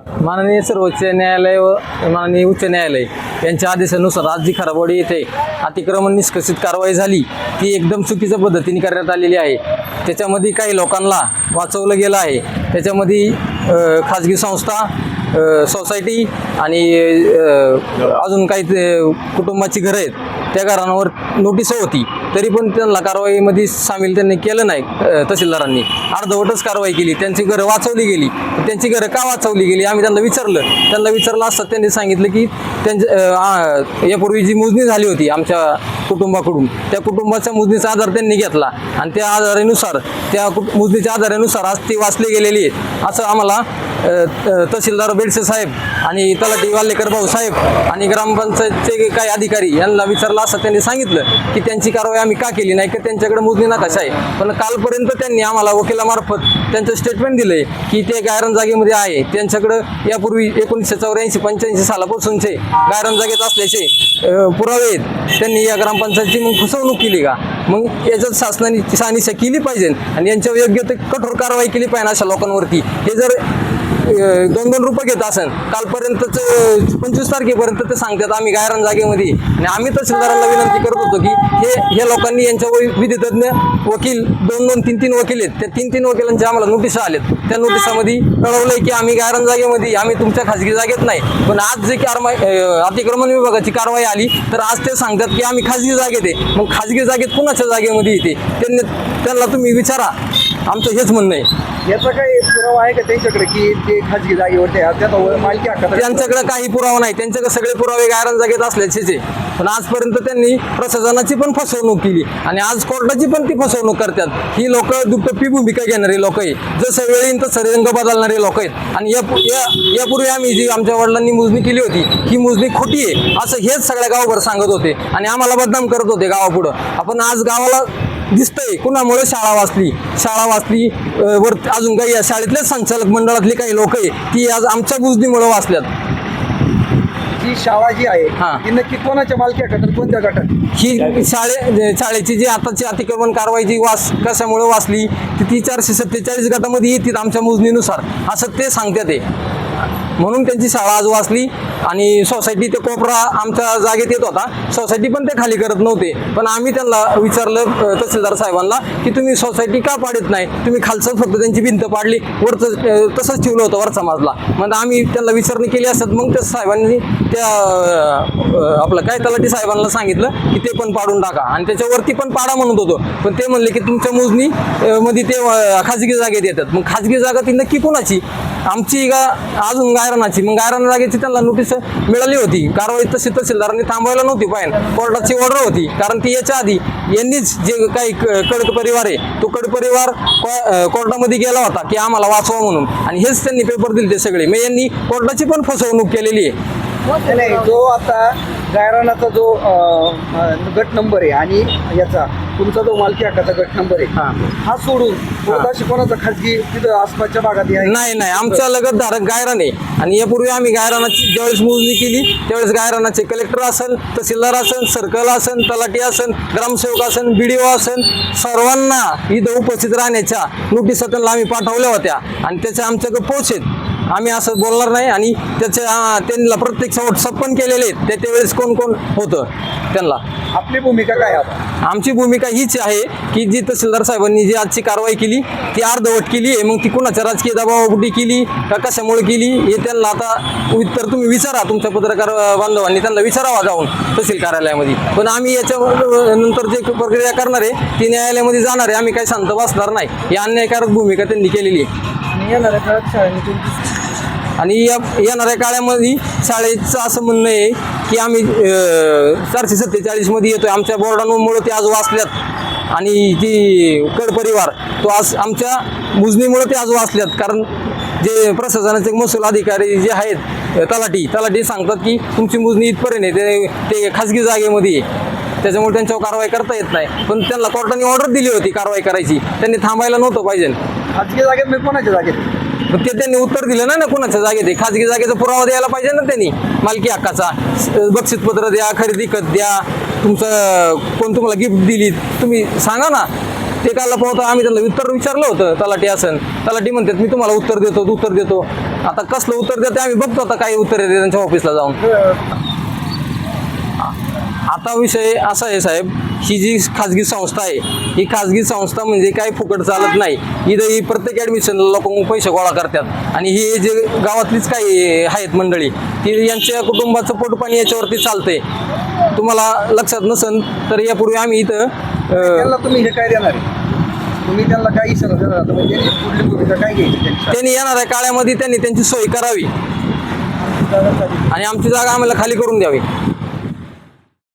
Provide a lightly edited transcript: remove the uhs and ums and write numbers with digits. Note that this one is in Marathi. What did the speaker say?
माननीय सर्वोच्च न्यायालय व माननीय उच्च न्यायालय यांच्या आदेशानुसार आज जी खराबवाडी येथे अतिक्रमण निष्कर्षित कारवाई झाली ती एकदम चुकीच्या पद्धतीने करण्यात आलेली आहे। त्याच्यामध्ये काही लोकांना वाचवलं गेलं आहे। त्याच्यामध्ये खाजगी संस्था, सोसायटी आणि अजून काही कुटुंबाची घरं आहेत त्या घरांवर नोटीस होती, तरी पण त्यांना कारवाईमध्ये सामील त्यांनी केलं नाही। तहसीलदारांनी अर्धवटच कारवाई केली, त्यांची घरं वाचवली गेली। त्यांची घरं का वाचवली गेली आम्ही त्यांना विचारलं असता त्यांनी सांगितलं की त्यांच्या यापूर्वी जी मोजणी झाली होती आमच्या कुटुंबाकडून त्या कुटुंबाच्या मोजणीचा आधार त्यांनी घेतला आणि त्या आधारानुसार त्या मोजणीच्या आधारानुसार आज ती वाचली गेलेली आहे असं आम्हाला तहसीलदार बेडसे साहेब आणि तलाठी वाल्लेकर भाऊ साहेब आणि ग्रामपंचायतचे काही अधिकारी यांना विचारलं असं त्यांनी सांगितलं की त्यांची कारवाई आम्ही का केली नाही, की त्यांच्याकडे मोजणी नकाशा आहे। पण कालपर्यंत त्यांनी आम्हाला वकिलामार्फत त्यांचं स्टेटमेंट दिलंय की ते गायरान जागेमध्ये आहे। त्यांच्याकडं यापूर्वी 1984-85 सालापासूनचे गायरान जागेत असल्याचे पुरावे आहेत। त्यांनी या ग्रामपंचायतीची मग फसवणूक केली का? मग याच्यात शासनाने शहानिशा केली पाहिजे आणि यांच्यावर योग्य ते कठोर कारवाई केली पाहिजे अशा लोकांवरती। हे जर 2-2 रुपये घेत असेल कालपर्यंतच 25 तारखेपर्यंत ते सांगतात आम्ही गायरान जागेमध्ये, आणि आम्ही तहसीलदारांना विनंती करत होतो की हे लोकांनी यांच्या विधितज्ञ वकील 2-2, 3-3 वकील आहेत, त्या 3-3 वकिलांच्या आम्हाला नोटिसा आल्यात। त्या नोटिसामध्ये कळवलंय की आम्ही गायरान जागेमध्ये, आम्ही तुमच्या खाजगी जागेत नाही। पण आज जे अतिक्रमण विभागाची कारवाई आली तर आज ते सांगतात की आम्ही खाजगी जागेत आहे। मग खाजगी जागेत कुणाच्या जागेमध्ये येते त्यांना तुम्ही विचारा, आमचं हेच म्हणणं आहे। याचा काही पुरावा आहे का त्यांच्याकडे की ते खाजगी जागेवरती मालकी हक्काचा? त्यांच्याकडे काही पुरावा नाही, त्यांच्याकडे सगळे पुरावे गायरान जागेत असल्याचे। पण आजपर्यंत त्यांनी प्रशासनाची पण फसवणूक केली आणि आज कोर्टाची पण ती फसवणूक करतात। ही लोक दुटप्पी भूमिका घेणारी लोक आहे, जसं वेळीन तसं रंग बदलणारे लोक आहेत। आणि यापूर्वी आम्ही जी आमच्या वडिलांनी मोजणी केली होती ही मोजणी खोटी आहे असं हेच सगळ्या गावभर सांगत होते आणि आम्हाला बदनाम करत होते गावापुढं। आपण आज गावाला दिसतंय कुणामुळे शाळा वाचली वर अजून काही या शाळेतल्या संचालक मंडळातली काही लोक आहे ती आज आमच्या मोजणीमुळे वाचल्यात। जी शाळा जी आहे ती नक्की कोणाच्या मालकी हक्कात, कोणत्या गटात? ही शाळेची जी आताची अतिक्रमण कारवाई जी कशामुळे वाचली ती 447 गटामध्ये येतील आमच्या मोजणीनुसार असं ते सांगतात आहे। म्हणून त्यांची शाळा आज वाचली आणि सोसायटी ते कोपरा आमच्या जागेत येत होता, सोसायटी पण ते खाली करत नव्हते। पण आम्ही त्यांना विचारलं तहसीलदार साहेबांना की तुम्ही सोसायटी का पाडत नाही, तुम्ही खालचं फक्त त्यांची भिंत पाडली, वरचं तसंच ठेवलं होतं वरचा मजला। मग आम्ही त्यांना विचारणी केली असत मग त्या साहेबांनी त्या आपलं काय तलाठी साहेबांना सांगितलं की ते पण पाडून टाका आणि त्याच्यावरती पण पाडा म्हणत होतो। पण ते म्हणले की तुमच्या मोजणी मध्ये ते खाजगी जागेत येतात। मग खाजगी जागा ती नक्की कोणाची, आमची का अजून गायरानाची? मग गायरान जागेची त्यांना नोटीस मिळाली होती, कारवाई तशी तहसीलदारांनी थांबवायला नव्हती पाहिजे, कोर्टाची ऑर्डर होती। कारण ती याच्या आधी यांनीच जे काही कड परिवार आहे तो कड परिवार कोर्टामध्ये गेला होता की आम्हाला वाचवा म्हणून, आणि हेच त्यांनी पेपर दिले ते सगळे। मग यांनी कोर्टाची पण फसवणूक केलेली आहे। नाही, जो आता गायरानाचा जो गट नंबर आहे आणि याचा तुमचा जो मालकी हक्काचा गट नंबर आहे हा सोडून कोणाचा खाजगी तिथं आसपासच्या भागात नाही, आमचा लगतधारक गायरान आहे। आणि यापूर्वी आम्ही गायरानाची ज्यावेळेस मोजणी केली त्यावेळेस गायरानाचे कलेक्टर असेल, तहसीलदार असेल, सर्कल असेल, तलाठी असेल, ग्रामसेवक असेल, BDO असेल, सर्वांना इथं उपस्थित राहण्याच्या नोटिसा त्यांना आम्ही पाठवल्या होत्या आणि त्याच्या आमच्याकडे पोहोचेत। आम्ही असं बोलणार नाही आणि त्यांना प्रत्यक्ष व्हॉट्सअप पण केलेले आहेत। त्यावेळेस कोण होतं त्यांना। आपली भूमिका काय आहे? आमची भूमिका हीच आहे की जी तहसीलदार साहेबांनी जी आजची कारवाई केली ती अर्धवट केली आहे। मग ती कुणाच्या राजकीय दबावापोटी केली का कशामुळे केली हे त्यांना आता उत्तर तुम्ही विचारा, तुमच्या पत्रकार बांधवांनी त्यांना विचारावा जाऊन तहसील कार्यालयामध्ये। पण आम्ही याच्या नंतर जे प्रक्रिया करणार आहे ती न्यायालयामध्ये जाणार आहे, आम्ही काही शांत बसणार नाही। ही अन्यायकारक भूमिका त्यांनी केलेली आहे। आणि येणाऱ्या काळामध्ये शाळेचं असं म्हणणं आहे की आम्ही 447 मध्ये येतोय, आमच्या बोर्डांमुळे ते आज वाचल्यात आणि ती कड परिवार तो आज आमच्या मोजणीमुळे ते आज वाचल्यात। कारण जे प्रशासनाचे महसूल अधिकारी जे आहेत तलाठी सांगतात की तुमची मोजणी इथपर्यंत आहे, ते खाजगी जागेमध्ये आहे, त्याच्यामुळे त्यांच्यावर कारवाई करता येत नाही। पण त्यांना कोर्टाने ऑर्डर दिली होती कारवाई करायची, त्यांनी थांबायला नव्हतं पाहिजे। खाजगी जागेत मी कोणाच्या जागेत? ते त्यांनी उत्तर दिलं ना कोणाच्या जागेत आहे, खाजगी जागेचा पुरावा द्यायला पाहिजे ना त्यांनी, मालकी हक्काचा बक्षीसपत्र द्या, खरेदी खत द्या, तुमचं कोण तुम्हाला गिफ्ट दिली तुम्ही सांगा ना। ते काल पाहता आम्ही त्यांना उत्तर विचारलं होतं, तलाठी असन, तलाठी म्हणतात मी तुम्हाला उत्तर देतो. आता कसलं उत्तर देते आम्ही बघतो, आता काही उत्तर येते त्यांच्या ऑफिसला जाऊन. आता विषय असा आहे साहेब, ही जी खाजगी संस्था आहे, ही खाजगी संस्था म्हणजे काही फुकट चालत नाही. इथं ही प्रत्येक ॲडमिशनला लोक पैसे गोळा करतात आणि हे जे गावातलीच काही आहेत मंडळी, ती यांच्या कुटुंबाचं पोटपाणी याच्यावरती चालतंय. तुम्हाला लक्षात नसेल तर यापूर्वी आम्ही इथं त्यांना तुम्ही हे काय देणार आहे? तुम्ही त्यांना काय इशारा देणार आता? म्हणजे त्यांची पुढली भूमिका काय घ्यायची त्यांची? त्यांनी येणाऱ्या काळामध्ये त्यांनी त्यांची सोय करावी आणि आमची जागा आम्हाला खाली करून द्यावी.